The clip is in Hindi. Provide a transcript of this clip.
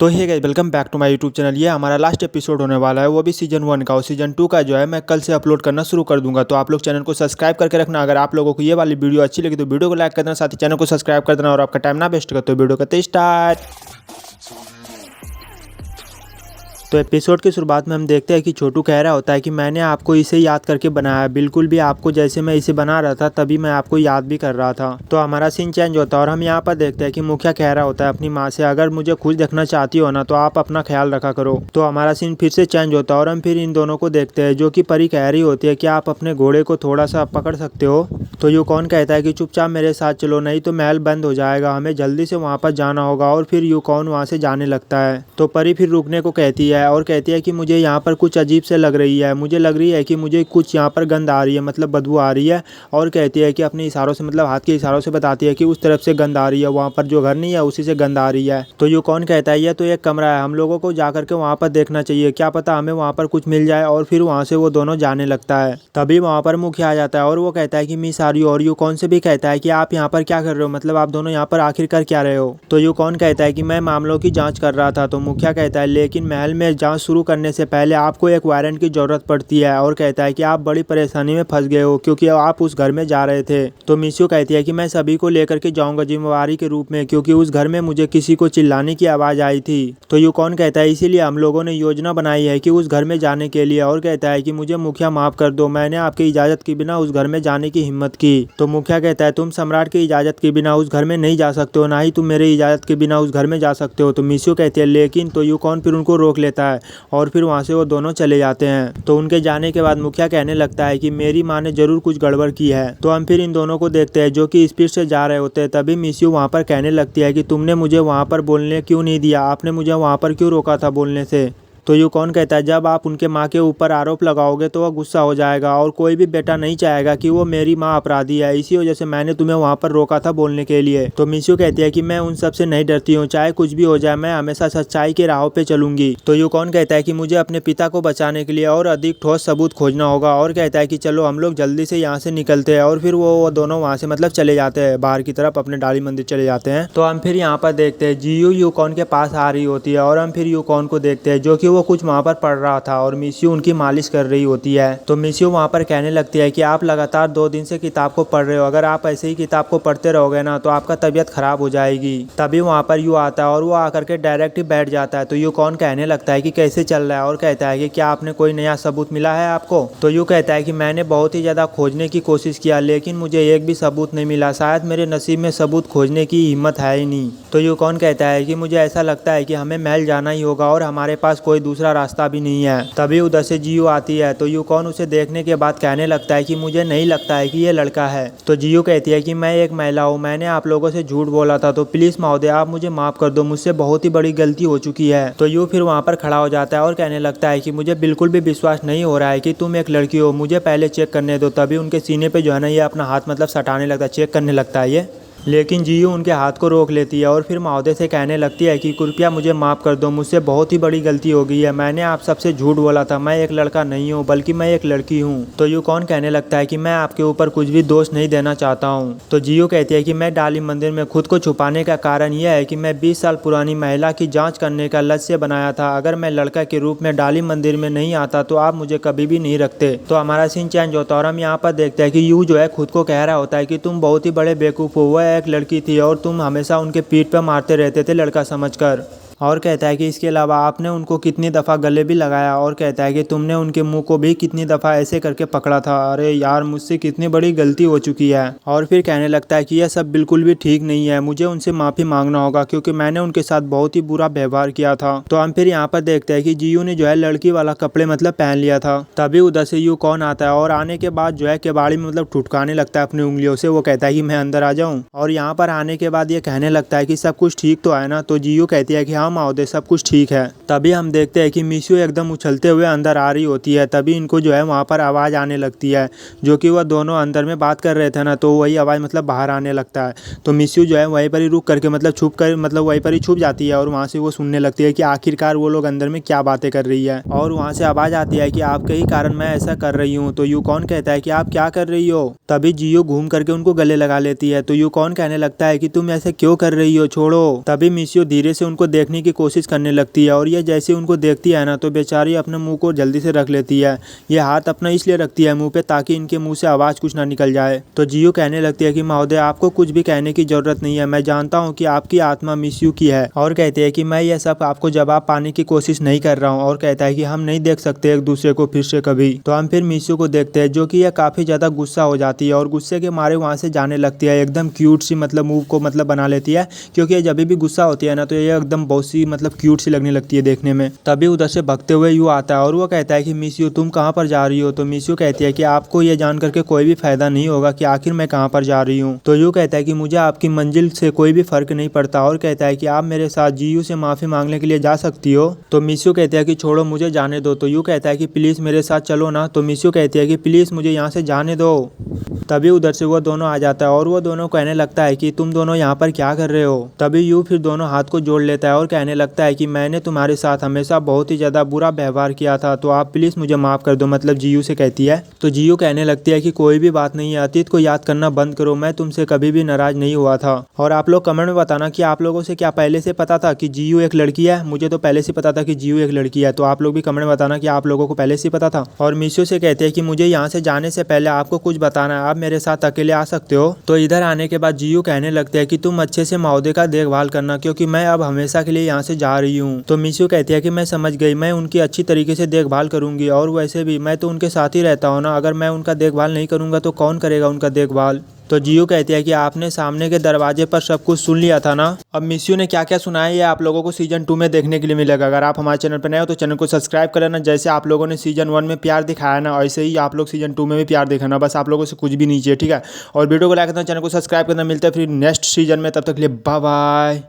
तो hey guys, welcome back to my YouTube channel. ये हमारा लास्ट एपिसोड होने वाला है, वो भी सीजन 1 का। और सीजन 2 का जो है मैं कल से अपलोड करना शुरू कर दूंगा। तो आप लोग चैनल को सब्सक्राइब करके रखना। अगर आप लोगों को ये वाली वीडियो अच्छी लगी तो वीडियो को लाइक कर देना, साथ ही चैनल को सब्सक्राइब कर देना। और आपका टाइम ना वेस्ट कर, तो वीडियो करते स्टार्ट। तो एपिसोड की शुरुआत में हम देखते हैं कि छोटू कह रहा होता है कि मैंने आपको इसे याद करके बनाया, बिल्कुल भी आपको जैसे मैं इसे बना रहा था तभी मैं आपको याद भी कर रहा था। तो हमारा सीन चेंज होता है और हम यहाँ पर देखते हैं कि मुखिया कह रहा होता है अपनी माँ से, अगर मुझे खुश देखना चाहती हो ना तो आप अपना ख्याल रखा करो। तो हमारा सीन फिर से चेंज होता है और हम फिर इन दोनों को देखते हैं, जो कि परी कह रही होती है कि आप अपने घोड़े को थोड़ा सा पकड़ सकते हो। तो यूकॉन कहता है कि चुपचाप मेरे साथ चलो, नहीं तो महल बंद हो जाएगा, हमें जल्दी से वहाँ पर जाना होगा। और फिर यूकॉन वहाँ से जाने लगता है। तो परी फिर रुकने को कहती है और कहती है कि मुझे यहाँ पर कुछ अजीब से लग रही है, मुझे लग रही है कि मुझे कुछ यहाँ पर गंध आ रही है, मतलब बदबू आ रही है। और कहती है कि अपने इशारों से, मतलब हाथ के इशारों से बताती है कि उस तरफ से गंध आ रही है, वहाँ पर जो घर नहीं है उसी से गंध आ रही है। तो यूकॉन कहता है ये तो एक कमरा है, हम लोगों को जाकर के वहाँ पर देखना चाहिए, क्या पता हमें वहाँ पर कुछ मिल जाए। और फिर वहाँ से वो दोनों जाने लगता है। तभी वहाँ पर मुखिया आ जाता है और वो कहता है कि मिस आ रही हो। और यूकॉन से भी कहता है कि आप यहाँ पर क्या कर रहे हो, मतलब आप दोनों यहाँ पर आखिर कर क्या रहे हो। तो यूकॉन कहता है कि मैं मामलों की जाँच कर रहा था। तो मुखिया कहता है लेकिन महल में जाँच शुरू करने से पहले आपको एक वारंट की जरूरत पड़ती है। और कहता है कि आप बड़ी परेशानी में फंस गए हो क्योंकि आप उस घर में जा रहे थे। तो मिस्यू कहती है कि मैं सभी को लेकर के जाऊंगा जिम्मेवारी के रूप में, क्योंकि उस घर में मुझे किसी को चिल्लाने की आवाज आई थी। तो यूकॉन कहता है इसीलिए हम लोगों ने योजना बनाई है कि उस घर में जाने के लिए। और कहता है कि मुझे मुखिया माफ कर दो, मैंने आपकी इजाजत के बिना उस घर में जाने की हिम्मत की। तो मुखिया कहता है तुम सम्राट की इजाजत के बिना उस घर में नहीं जा सकते हो, ना ही तुम मेरे इजाजत के बिना उस घर में जा सकते हो। तो मिस्यू कहती है लेकिन, तो यूकॉन फिर उनको रोक लेता है और फिर वहाँ से वो दोनों चले जाते हैं। तो उनके जाने के बाद मुखिया कहने लगता है कि मेरी माँ ने जरूर कुछ गड़बड़ की है। तो हम फिर इन दोनों को देखते हैं जो कि स्पीड से जा रहे होते हैं। तभी मिस्यू वहाँ पर कहने लगती है कि तुमने मुझे वहाँ पर बोलने क्यों नहीं दिया, आपने मुझे वहाँ पर क्यों रोका था बोलने से। तो यूकॉन कहता है जब आप उनके माँ के ऊपर आरोप लगाओगे तो वह गुस्सा हो जाएगा और कोई भी बेटा नहीं चाहेगा कि वो मेरी माँ अपराधी है, इसी वजह से मैंने तुम्हें वहाँ पर रोका था बोलने के लिए। तो मिस्यू कहती है कि मैं उन सब से नहीं डरती हूँ, चाहे कुछ भी हो जाए मैं हमेशा सच्चाई के राहों पे चलूंगी। तो यूकॉन कहता है कि मुझे अपने पिता को बचाने के लिए और अधिक ठोस सबूत खोजना होगा। और कहता है कि चलो हम लोग जल्दी से यहाँ से निकलते हैं। और फिर वो दोनों वहाँ से मतलब चले जाते हैं, बाहर की तरफ अपने डाली मंदिर चले जाते हैं। तो हम फिर यहाँ पर देखते हैं जियू यूकॉन के पास आ रही होती है और हम फिर यूकॉन को देखते हैं जो कि वो कुछ वहाँ पर पढ़ रहा था और मिस्यू उनकी मालिश कर रही होती है। तो मिस्यू वहाँ पर कहने लगती है कि आप लगातार 2 दिन से किताब को पढ़ रहे हो, अगर आप ऐसे ही किताब को पढ़ते रहोगे ना तो आपका तबीयत खराब हो जाएगी। तभी वहाँ पर यू आता है और वो आकर के डायरेक्ट ही बैठ जाता है। तो यू कौन कहने लगता है कि कैसे चल रहा है और कहता है कि क्या आपने कोई नया सबूत मिला है आपको। तो यू कहता है कि मैंने बहुत ही ज़्यादा खोजने की कोशिश किया लेकिन मुझे एक भी सबूत नहीं मिला, शायद मेरे नसीब में सबूत खोजने की हिम्मत है ही नहीं। तो यू कौन कहता है कि मुझे ऐसा लगता है कि हमें महल जाना ही होगा और हमारे पास कोई दूसरा रास्ता भी नहीं है। तभी उधर से जियो आती है। तो यूकॉन उसे देखने के बाद कहने लगता है कि मुझे नहीं लगता है कि ये लड़का है। तो जियो कहती है कि मैं एक महिला हूँ, मैंने आप लोगों से झूठ बोला था, तो प्लीज महोदय आप मुझे माफ कर दो, मुझसे बहुत ही बड़ी गलती हो चुकी है। तो यू फिर वहाँ पर खड़ा हो जाता है और कहने लगता है कि मुझे बिल्कुल भी विश्वास नहीं हो रहा है कि तुम एक लड़की हो, मुझे पहले चेक करने दो। तभी उनके सीने पे जो है ना ये अपना हाथ मतलब सटाने लगता है, चेक करने लगता है ये, लेकिन जियो उनके हाथ को रोक लेती है और फिर महोदय से कहने लगती है कि कृपया मुझे माफ़ कर दो, मुझसे बहुत ही बड़ी गलती हो गई है, मैंने आप सबसे झूठ बोला था, मैं एक लड़का नहीं हूँ बल्कि मैं एक लड़की हूँ। तो यूकॉन कहने लगता है कि मैं आपके ऊपर कुछ भी दोष नहीं देना चाहता हूँ। तो जियो कहती है कि मैं डाली मंदिर में खुद को छुपाने का कारण यह है कि मैं 20 साल पुरानी महिला की जाँच करने का लक्ष्य बनाया था, अगर मैं लड़का के रूप में डाली मंदिर में नहीं आता तो आप मुझे कभी भी नहीं रखते। तो हमारा सीन चेंज होता है और हम यहाँ पर देखते हैं कि यू जो है खुद को कह रहा होता है कि तुम बहुत ही बड़े बेवकूफ़ हो, वह एक लड़की थी और तुम हमेशा उनके पीठ पर मारते रहते थे लड़का समझकर। और कहता है कि इसके अलावा आपने उनको कितनी दफ़ा गले भी लगाया। और कहता है कि तुमने उनके मुंह को भी कितनी दफ़ा ऐसे करके पकड़ा था, अरे यार मुझसे कितनी बड़ी गलती हो चुकी है। और फिर कहने लगता है कि यह सब बिल्कुल भी ठीक नहीं है, मुझे उनसे माफ़ी मांगना होगा क्योंकि मैंने उनके साथ बहुत ही बुरा व्यवहार किया था। तो हम फिर यहाँ पर देखते हैं कि जियो ने जो है लड़की वाला कपड़े मतलब पहन लिया था। तभी उधर से यू कौन आता है और आने के बाद जो है केबाड़ी में मतलब ठुटकाने लगता है अपनी उंगलियों से। वो कहता है कि मैं अंदर आ जाऊँ। और यहाँ पर आने के बाद ये कहने लगता है कि सब कुछ ठीक तो है ना। तो जियो कहती है कि हाँ महोदय सब कुछ ठीक है। तभी हम देखते हैं कि मिस्यू एकदम उछलते हुए अंदर आ रही होती है। तभी इनको जो है वहाँ पर आवाज़ आने लगती है, जो कि वह दोनों अंदर में बात कर रहे थे ना, तो वही आवाज़ मतलब बाहर आने लगता है। तो मिस्यू जो है वहीं पर ही रुक करके मतलब छुप कर मतलब वहीं पर ही छुप जाती है और वहाँ से वो सुनने लगती है कि आखिरकार वो लोग अंदर में क्या बातें कर रही है। और वहाँ से आवाज़ आती है कि आपके ही कारण मैं ऐसा कर रही हूँ। तो यू कौन कहता है कि आप क्या कर रही हो। तभी जियो घूम करके उनको गले लगा लेती है। तो यू कौन कहने लगता है कि तुम ऐसे क्यों कर रही हो, छोड़ो। तभी मिस्यू धीरे से उनको देखने पाने की कोशिश करने लगती है और ये जैसे उनको देखती है ना तो बेचारी अपने मुंह को जल्दी से रख लेती है। ये हाथ अपना इसलिए रखती है मुंह पे ताकि इनके मुंह से आवाज़ कुछ ना निकल जाए। तो जियो कहने लगती है कि महोदय आपको कुछ भी कहने की ज़रूरत नहीं है, मैं जानता हूँ कि आपकी आत्मा मिस यू की है। और कहते हैं कि मैं ये सब आपको जवाब पाने की कोशिश नहीं कर रहा हूँ। और कहता है कि हम नहीं देख सकते एक दूसरे को फिर से कभी। तो हम फिर मिस यू को देखते हैं जो कि यह काफ़ी ज़्यादा गुस्सा हो जाती है और गुस्से के मारे वहाँ से जाने लगती है। एकदम क्यूट सी मतलब मुंह को मतलब बना लेती है, क्योंकि ये जब भी गुस्सा होती है ना तो ये एकदम बहुत सी मतलब क्यूट सी लगने लगती है देखने में। तभी उधर से भगते हुए यू आता है और वो कहता है कि मिस यू तुम कहाँ पर जा रही हो। तो मिस यू कहती है कि आपको ये जान करके कोई भी फायदा नहीं होगा कि आखिर मैं कहाँ पर जा रही हूँ। तो यू कहता है कि मुझे आपकी मंजिल से कोई भी फर्क नहीं पड़ता और कहता है कि आप मेरे साथ जीयू से माफी मांगने के लिए जा सकती हो। तो मिस यू कहता है कि छोड़ो मुझे जाने दो। तो यू कहता है कि प्लीज मेरे साथ चलो ना। तो मिस यू कहती है कि प्लीज मुझे यहाँ से जाने दो। तभी उधर से वो दोनों आ जाता है और वो दोनों कहने लगता है कि तुम दोनों यहाँ पर क्या कर रहे हो। तभी यू फिर दोनों हाथ को जोड़ लेता है और कहने लगता है कि मैंने तुम्हारे साथ हमेशा बहुत ही ज़्यादा बुरा व्यवहार किया था, तो आप प्लीज़ मुझे माफ़ कर दो। मतलब जीयू से कहती है। तो जीयू कहने लगती है कि कोई भी बात नहीं है, अतीत को याद करना बंद करो, मैं तुमसे कभी भी नाराज़ नहीं हुआ था। और आप लोग कमेंट में बताना कि आप लोगों से क्या पहले से पता था कि जीयू एक लड़की है। मुझे तो पहले से पता था कि जीयू एक लड़की है, तो आप लोग भी कमेंट में बताना कि आप लोगों को पहले से पता था। और मिशू से कहते हैं कि मुझे यहाँ से जाने से पहले आपको कुछ बताना है, आप मेरे साथ अकेले आ सकते हो। तो इधर आने के बाद जीयू कहने लगते हैं कि तुम अच्छे से महोदय का देखभाल करना, क्योंकि मैं अब हमेशा के लिए यहाँ से जा रही हूँ। तो मिशू कहती है कि मैं समझ गई, मैं उनकी अच्छी तरीके से देखभाल करूंगी और वैसे भी मैं तो उनके साथ ही रहता हूँ ना, अगर मैं उनका देखभाल नहीं करूँगा तो कौन करेगा उनका देखभाल। तो जीयू कहती है कि आपने सामने के दरवाजे पर सब कुछ सुन लिया था ना। अब मिशू ने क्या क्या सुना है ये आप लोगों को सीजन 2 में देखने के लिए मिलेगा। अगर आप हमारे चैनल पर नए हो तो चैनल को सब्सक्राइब कर लेना। जैसे आप लोगों ने सीजन 1 में प्यार दिखाया ना, ऐसे ही आप लोग सीजन 2 में भी प्यार दिखाना, बस आप लोगों से कुछ भी नहीं चाहिए, ठीक है। और वीडियो को लाइक करना, चैनल को सब्सक्राइब करना। मिलते हैं फिर नेक्स्ट सीजन में, तब तक के लिए बाय बाय।